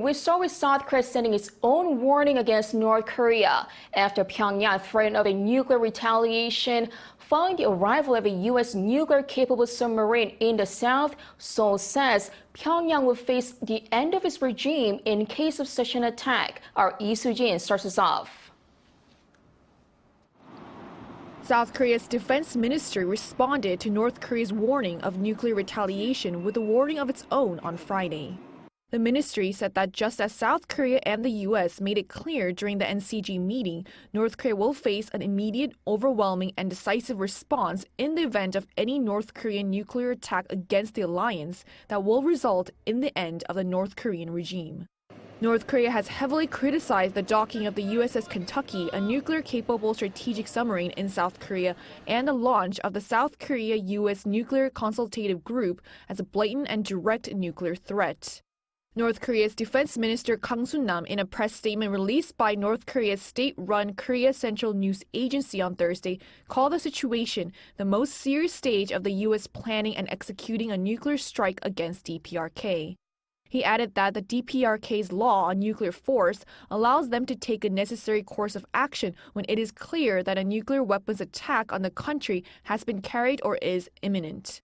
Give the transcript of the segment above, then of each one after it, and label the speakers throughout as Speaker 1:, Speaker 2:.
Speaker 1: we start with South Korea sending its own warning against North Korea after Pyongyang threatened of a nuclear retaliation following the arrival of a U.S. nuclear-capable submarine in the south. Seoul says Pyongyang will face the end of its regime in case of such an attack. Our Lee Soo-jin starts us off.
Speaker 2: South Korea's defense ministry responded to North Korea's warning of nuclear retaliation with a warning of its own on Friday. The ministry said that just as South Korea and the U.S. made it clear during the NCG meeting, North Korea will face an immediate, overwhelming, and decisive response in the event of any North Korean nuclear attack against the alliance that will result in the end of the North Korean regime. North Korea has heavily criticized the docking of the USS Kentucky, a nuclear-capable strategic submarine in South Korea, and the launch of the South Korea-U.S. Nuclear Consultative Group as a blatant and direct nuclear threat. North Korea's Defense Minister Kang Sun-nam, in a press statement released by North Korea's state-run Korea Central News Agency on Thursday, called the situation the most serious stage of the U.S. planning and executing a nuclear strike against DPRK. He added that the DPRK's law on nuclear force allows them to take a necessary course of action when it is clear that a nuclear weapons attack on the country has been carried or is imminent.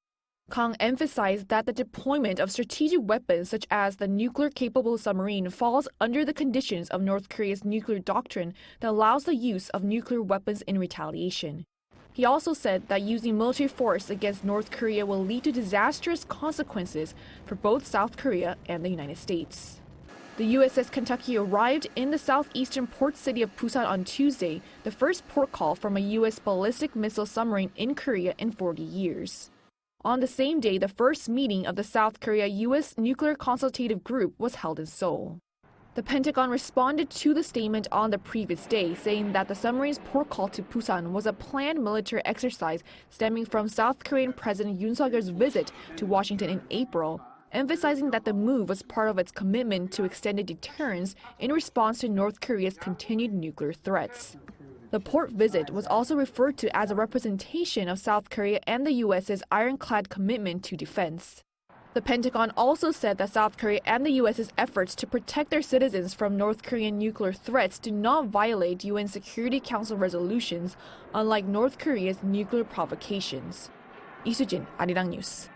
Speaker 2: Kang emphasized that the deployment of strategic weapons such as the nuclear-capable submarine falls under the conditions of North Korea's nuclear doctrine that allows the use of nuclear weapons in retaliation. He also said that using military force against North Korea will lead to disastrous consequences for both South Korea and the United States. The USS Kentucky arrived in the southeastern port city of Busan on Tuesday, the first port call from a U.S. ballistic missile submarine in Korea in 40 years. On the same day, the first meeting of the South Korea-U.S. Nuclear Consultative Group was held in Seoul. The Pentagon responded to the statement on the previous day, saying that the submarine's port call to Busan was a planned military exercise stemming from South Korean President Yoon Suk-yeol's visit to Washington in April, emphasizing that the move was part of its commitment to extended deterrence in response to North Korea's continued nuclear threats. The port visit was also referred to as a representation of South Korea and the U.S.'s ironclad commitment to defense. The Pentagon also said that South Korea and the U.S.'s efforts to protect their citizens from North Korean nuclear threats do not violate UN Security Council resolutions, unlike North Korea's nuclear provocations. Lee Soo-jin, Arirang News.